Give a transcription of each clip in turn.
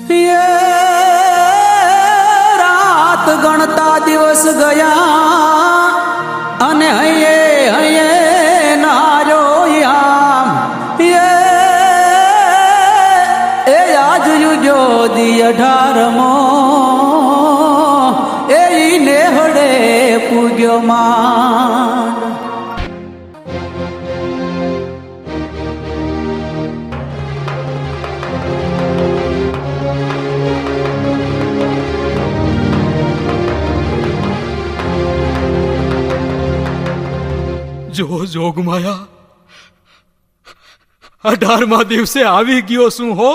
ये रात गणता दिवस गया अने हये हये नारो याम ये आज युजो दी 18मो ए नेहड़े पूज्यो मान। જો જોગમાયા 18મા દિવસે આવી ગયો શું હો?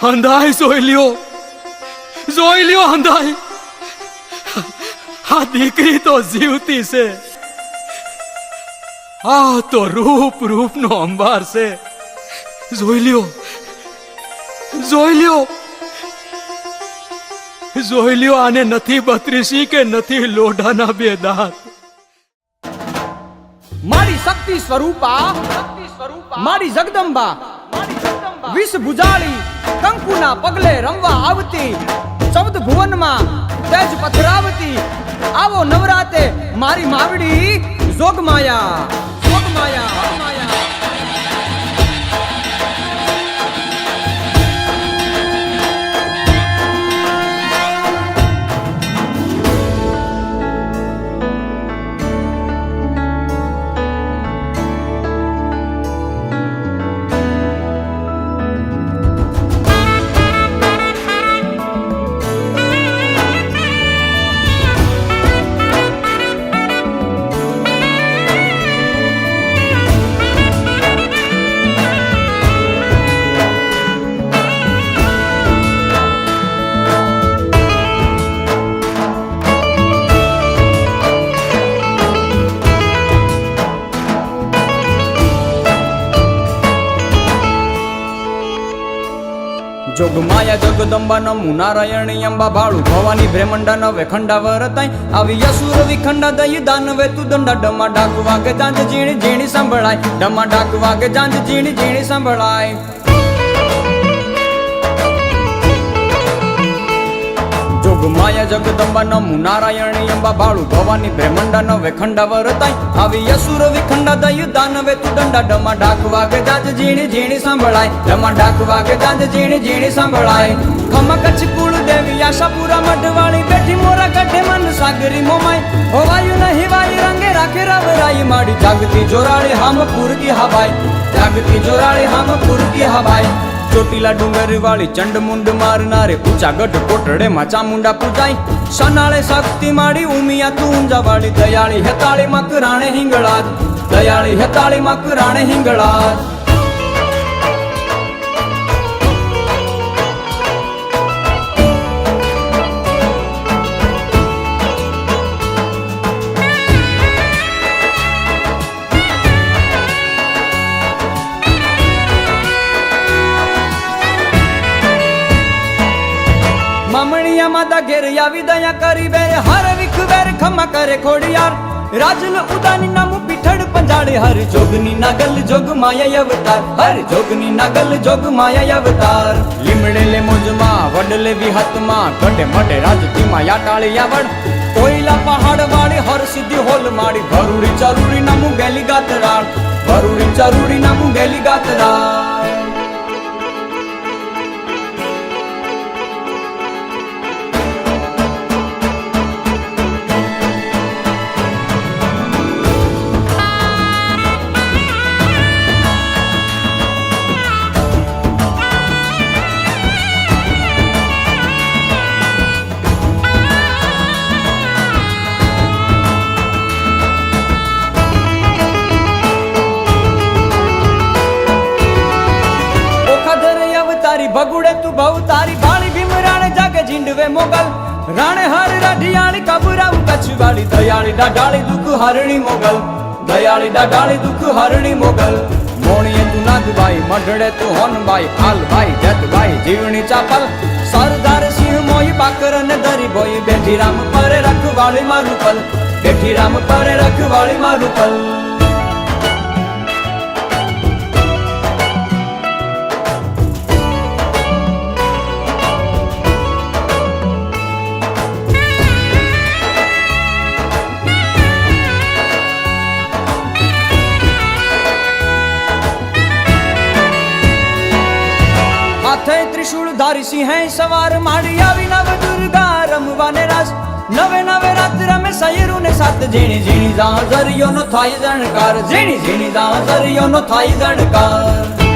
અંધાઈ જોઈ લ્યો અંધાઈ, આ દીકરી તો જીવતી છે, આ તો રૂપ નો અંબાર છે. જોઈ લ્યો આને નથી 32 કે નથી લોઢાના 2 દાંત. મારી શક્તિ સ્વરૂપા મારી જગદંબા વિષ ભુજાળી કંકુના પગલે રમવા આવતી, 14 ભુવનમાં તેજ પથરાવતી, આવો નવરાતે મારી માવડી જોગમાયા. જોગમાયા જગદંબા નમુ નારાયણી અંબા ભાળુ ભવાની બ્રહ્મંડા નવે ખંડા વરતાઈ, આવી અસુર વિખંડા દઈ દાનવે તું દંડા, ડમા ડાક વાગે જાંજ ઝીણી ઝીણી સંભળાય, ડમા ડાક વાગે જાંજ ઝીણી ઝીણી સંભળાય. જોગમાયા જગદંબા નમુ નારાયણી અંબા ભાળુ ભવાની બ્રહ્મંડા નવે ખંડા વરતાઈ, આવી અસુર વિખંડા દઈ દાનવે તું દંડા, ડમા ડાક વાગે જાંજ ઝીણી ઝીણી સંભળાય, ડમા ડાક વાગે જાંજ ઝીણી ઝીણી સંભળાય. ખમા કચ્છ કુળ દેવી આશાપુરા મઢવાળી, બેઠી મોરા કાઢે મન સાગરી મોમાઈ, હોવાયું નહીં વાઈ રંગે રાખે રવરાઈ, માડી જાગતી જોરાળી હામ પૂરકી હવાઈ, જાગતી જોરાળી હામ પૂરકી હવાઈ. ચોટીલા ડુંગર વાળી ચંડમુંડ મારનારે પૂછા ગઢ કોટડે માં ચામુંડા પૂજાય, સનાળે શક્તિ માડી ઉમિયા તુંજા વાળી, દયાળી હેતાળી માં કરાણે હિંગળાજ, દયાળી હેતાળી માં કરાણે હિંગળાજ. મામણિયા માતા ઘેર આવી દયા કરી વેર, હર વિખ વેર ખમા કરે ખોડિયાર, રાજલ ઉદાની નામું પીઠડ પંજાડે, હર જોગની નાગલ જોગ માયા અવતાર, હર જોગની નાગલ જોગ માયા અવતાર. લીમડે લે મોજમાં વડલે વિહતમાં, ઘટે મટે રાજતીમાં યાટાળી આવડ, કોઈલા પહાડ વાળી હર સિદ્ધિ હોલ માડી, ભરૂડી ચરૂડી નામું ગેલી ગાતરાળ, ભરૂડી ચરૂડી નામું ગેલી ગાતરાળ. ભગુડે તું બહુ તારી ભાળી ભીમરાણે જાગે ઝીંડવે મોગલ, રાણે હર રાઢિયાળી કાબુરાવું કચ્છવાળી દયાળી દાઢાળી દુઃખ હરણી મોગલ દયાળી દાઢાળી દુઃખ હરણી મોગલ મોણીએ તું નાગભાઈ મઢડે તું હોનભાઈ હાલભાઈ જતભાઈ જીવણી ચાપલ સરદાર સિંહ મોઈ બાકર અને દરી બોઈ બેઠી રામ પરે રખવાળી મારું પલ બેઠી રામ પરે રખવાળી મારું પલ હાથે ત્રિશુળ ધારી સિંહ સવાર માડી આવી નવ દુર્ગા રમવાને રાસ નવે નવે રાત રમે સયરુ ને સાત ઝીણી ઝીણી ઝાંઝરીઓ નો થાય જણકાર ઝીણી ઝીણી ઝાંઝરીઓ નો થાય જણકાર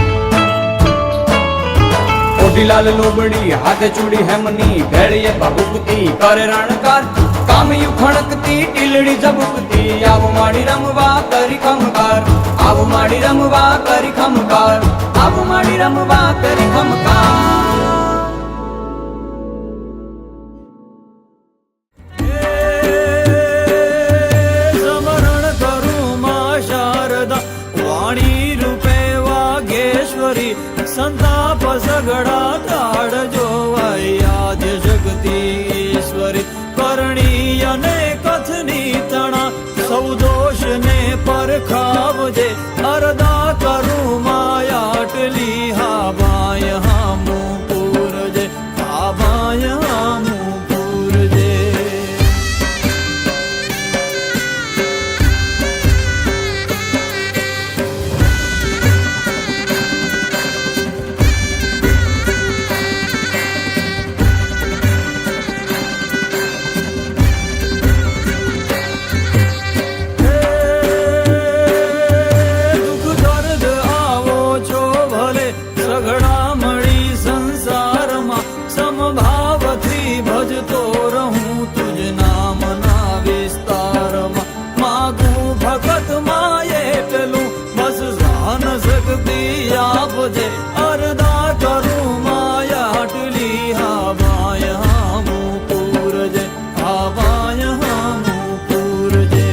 ઓઢીલાલ લોબડી હાથે ચૂડી હેમની ભેળીએ ભભૂકતી કરે રણકાર કામયું ખણકતી ટીલડી ઝબુકતી આવો માડી રમવા કરી ખમકાર આવો માડી રમવા કરી ખમકાર આવો માડી રમવા કરી ખમકાર સમરણ કરું માં શારદા વાણી રૂપે વાઘેશ્વરી સંતાપ સગડા તાળ જોવાય આદ્ય જગદીશ્વરી કરણી અને કથની તણા સૌ દોષ ને પરખાવજે અરદા કરું માયાટલી હા બાય હામું પૂરજે હા બાય હામું પૂરજે આપજે અરદા કરું માયાટલી હા બાય હામું પૂરજે હા બાય હામું પૂરજે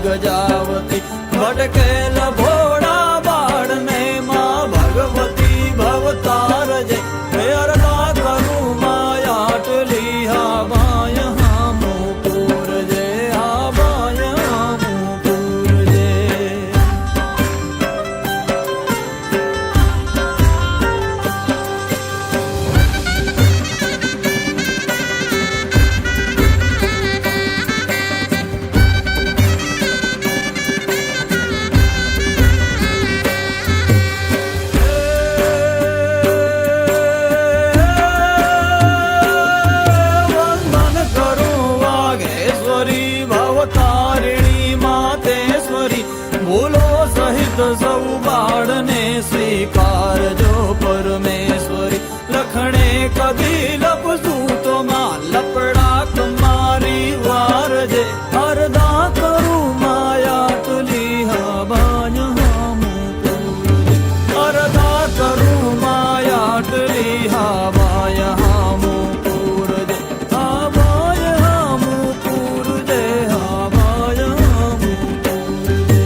ગજાવતી ભટકેલ ભોળા બાળને માં ભગવતી ભવતારજે અરદા કરું માયાટલી હા બાય હામું પૂરજે હા બાય હામું પૂરજે સૌ બાળને સ્વીકારજો પરમેશ્વરી લખણે કદી લપસું તો માં લપડા કમારી વારજે અરદા કરું માયાટલી હા બાય હામું પૂરજે અરદા કરું માયાટલી હા બાય હામું પૂરજે હા બાય હામું પૂરજે હા બાય હામું પૂરજે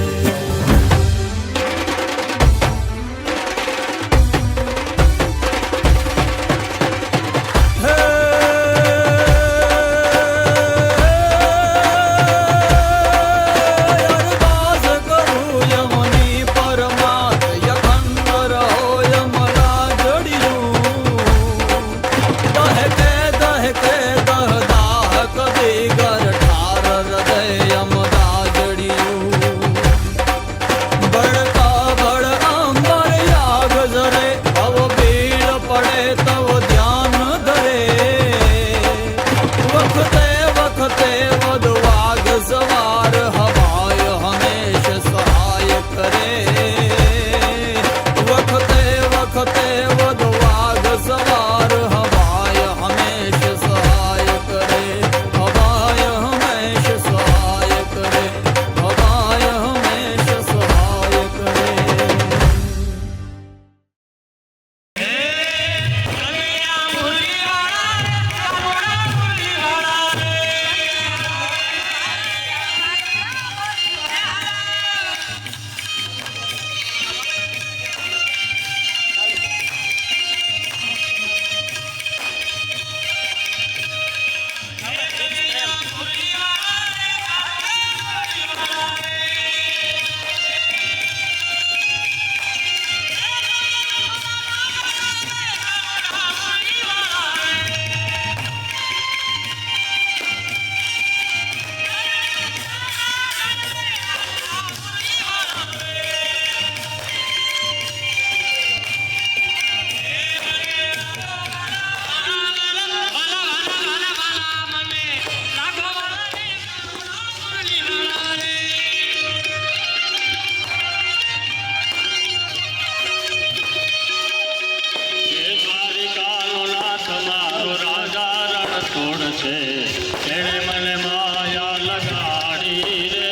મારો રાજા રણછોડ છે એણે મને માયા લગાડી રે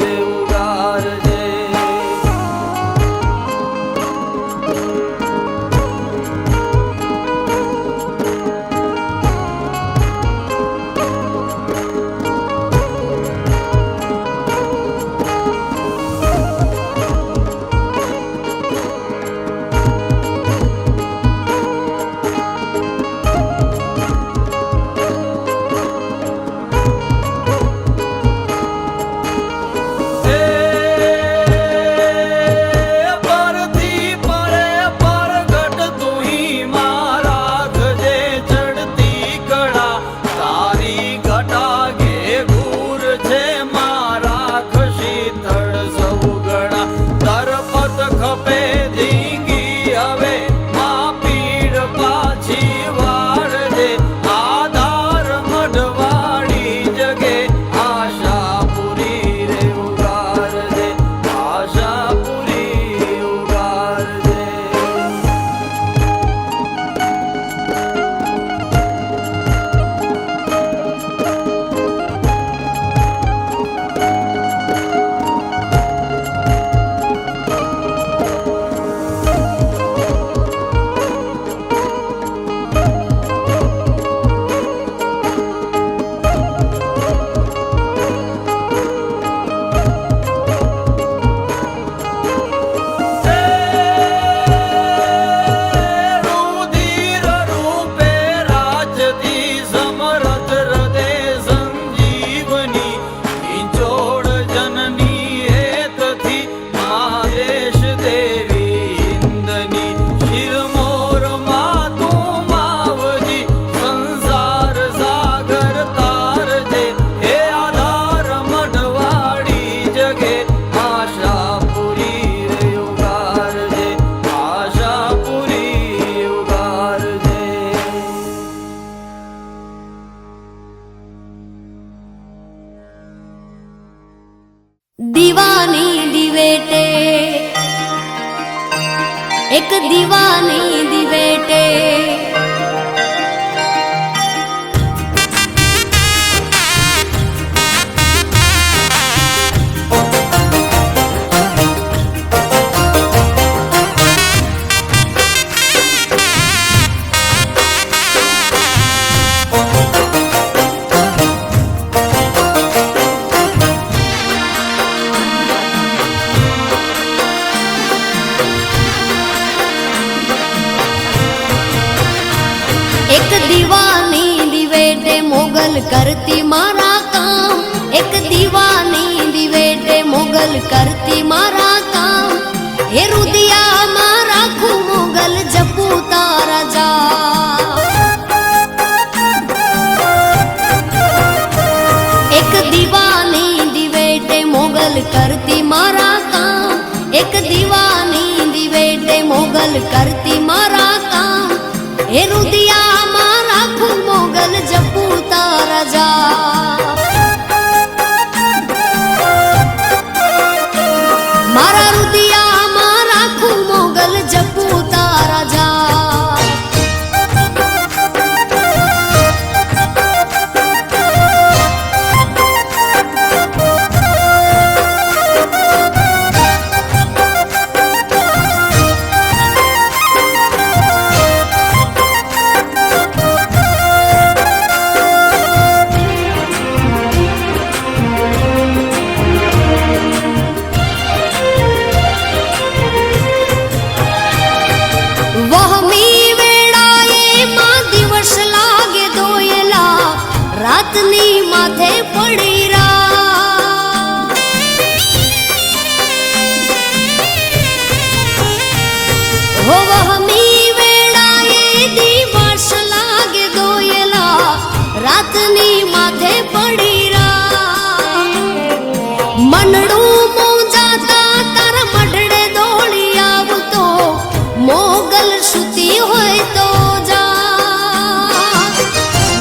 રે ઉગારજે. दीवानी दिवेटे एक दीवानी दिवेटे एक दीवानी दिवेटे मोगल करती मारा काम एक दीवानी दिवेटे मोगल करती मारा काम हे रुदिया मारा खू मोगल जपू तारा जा एक दीवानी दिवेटे मोगल करती मारा काम एक दीवानी दिवेटे मोगल करती मारा काम हे रुदिया मारा खू मोगल जपू तारा जा मारा रुदिया मारा खू मोगल जपू तारा जा रातनी माथे पड़ी रा हो वहमी वेड़ा ये दिवस लागे दोयला रातनी माथे पड़ी रा मनडू मोजाता तार मडड़े दौड़ी आवतो मोगल सुती होय तो जा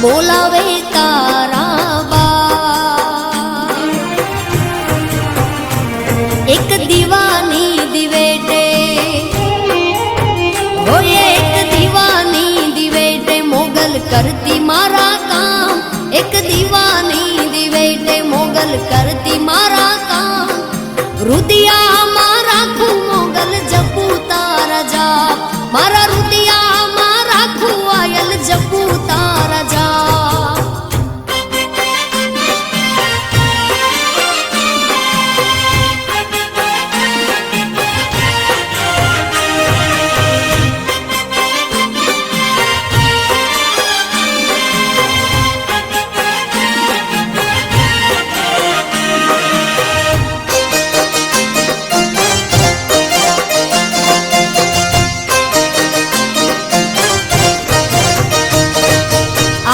बोलावे एक दीवानी दिवेटे हो एक दीवानी दिवेटे मोगल करती मारा काम एक दीवानी दिवेटे मोगल करती मारा काम રુદિયામાં રાખું મોગલ જપું તારા જાપ મારા રુદિયામાં રાખું આયલ જપું તારા જાપ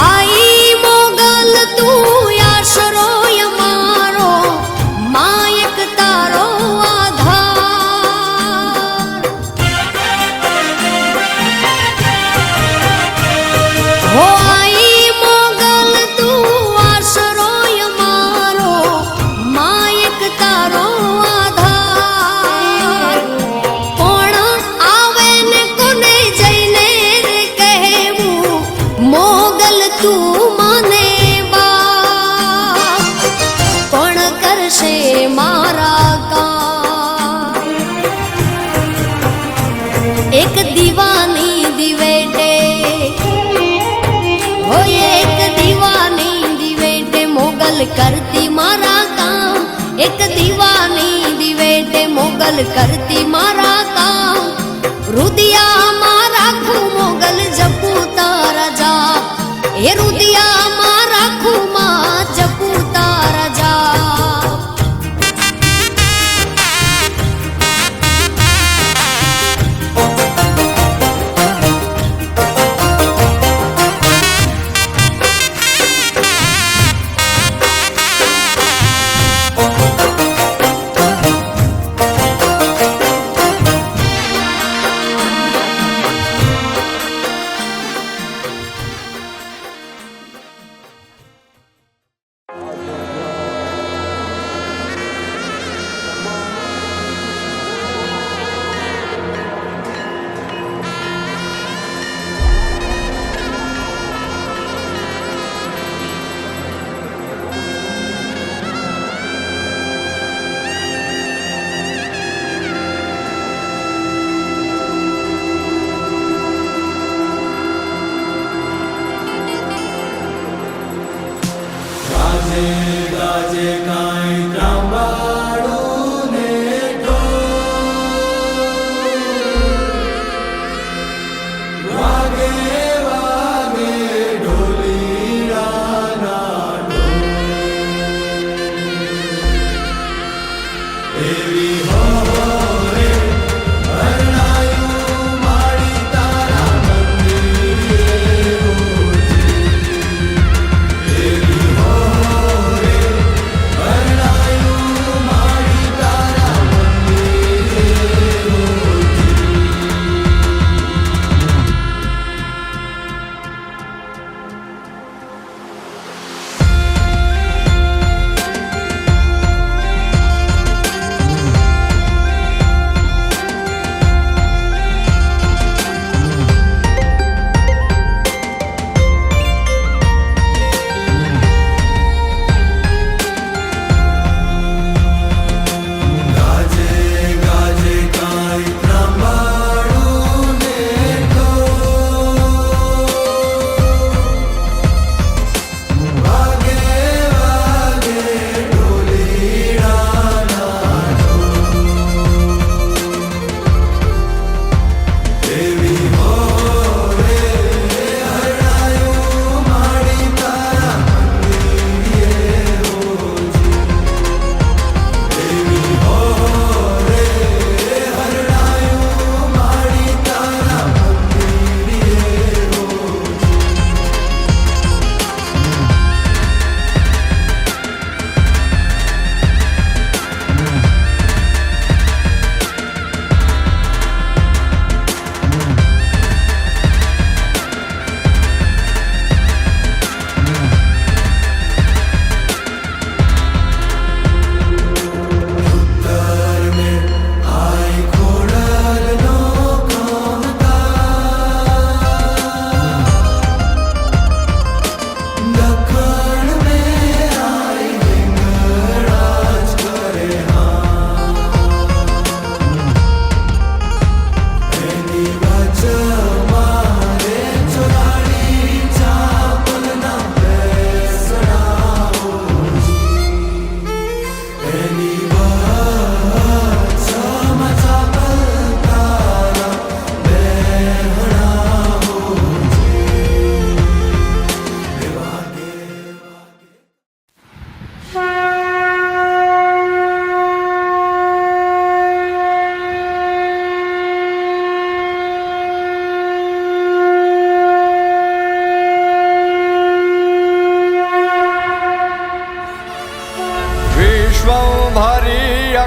આઈ મોગલ તું આશરોય મારો માયક તારો આધાર હો આઈ મોગલ તું આશરોય મારો માયક તારો આધાર કોણ આવે ને કોને જઈને રે કહેવું મોગલ તું મને બાપ કોણ કરશે મારા કામ એક દીવાની દિવેટે હોય એક દીવાની દિવેટે મોગલ કરતી મારા કામ એક દીવાની દિવેટે મોગલ કરતી મારા કામ રુદિયામાં રાખું મોગલ જપું તારા જાપ એ રુદિયામાં રાખું માં જપું તારા જાપ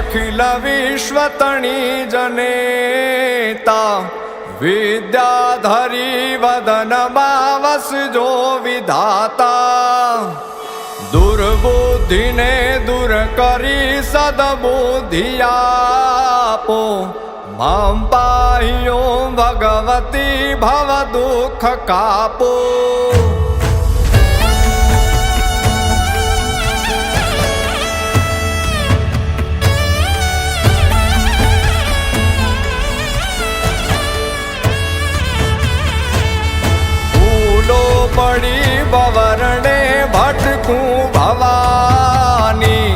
અખિલ વિશ્વ તણી જનેતા વિદ્યાધરી વદનમાં વસજો વિધાતા દુર્બુદ્ધિને દૂર કરી સદબુદ્ધિ આપો મામ પાહ્યો ભગવતી ભવ દુઃખ કાપો પડી બવરણે ભટકું ભવાની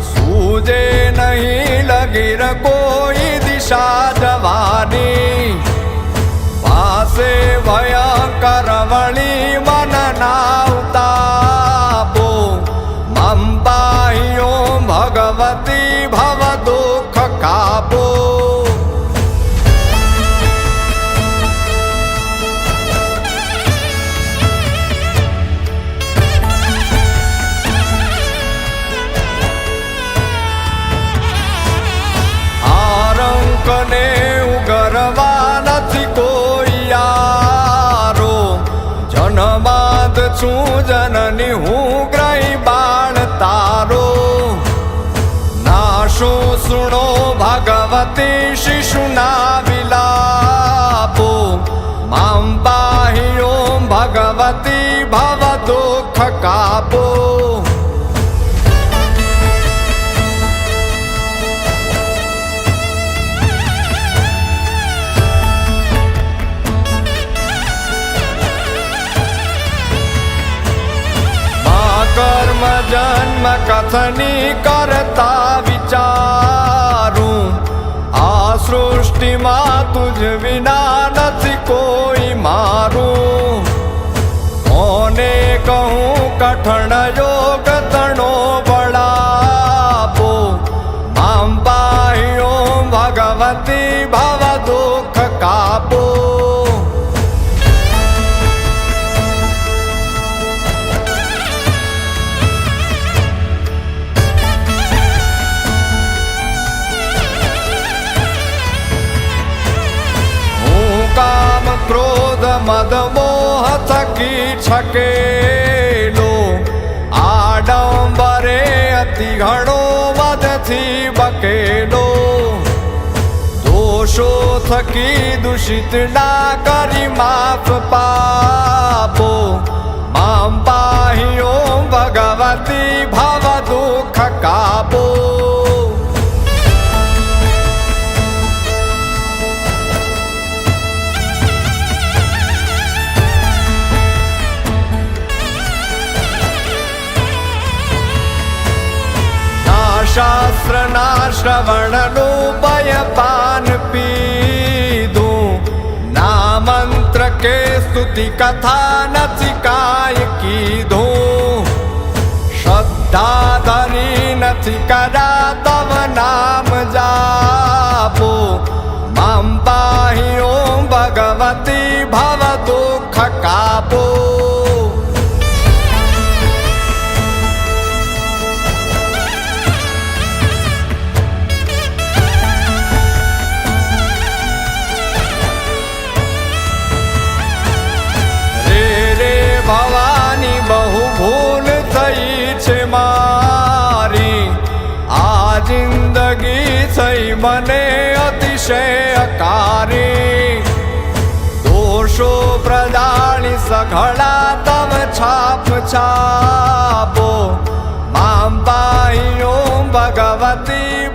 સૂજે નહીં લગીર કોઈ દિશા જવાની પાસે ભયંકર વળી મન નાવતાપો મમ પાહ્યો ભગવતી ભવ દુઃખ કાપો કને ઉગરવા નથી કોઈ યારો જન્માદ છું જનની હું ગ્રહી બાળ તારો નાશો સુણો ભગવતી શિશુના વિલાપો મામ પાહ્યો ભગવતી ભવ દુઃખ કાપો કર્મ જન્મ કથની કરતા વિચારું આ સૃષ્ટિમાં તુજ વિના નથી કોઈ મારું કોને કહું કઠણ યોગ તણો બળાપો મામ પાહ્યો ભગવતી ભવ દુઃખ કાપો કામ ક્રોધ મદ મોહ થકી છકેલો આડંબરે અતિ ઘણો મદથી બકેલો દોષો થકી દૂષિત ના કરી માફ પાપો મામ પાહ્યો ભગવતી ભવ દુઃખ કાપો શાસ્ત્રના શ્રવણનું ભયપાન પીધું ના મંત્ર કે સ્તુતિ કથા નથી કાંઈ કીધું શ્રદ્ધા ધરી નથી કર્યા તવ નામ જાપો મામ પાહ્યો ભગવતી ભવ દુઃખ કાપો ભવાની બહુ ભૂલ થઈ છે મારી આ જિંદગી થઈ મને અતિશય અકારી દોષો પ્રદાણી સઘળા તવ છાપ છાપો મામ પાહ્યો ભગવતી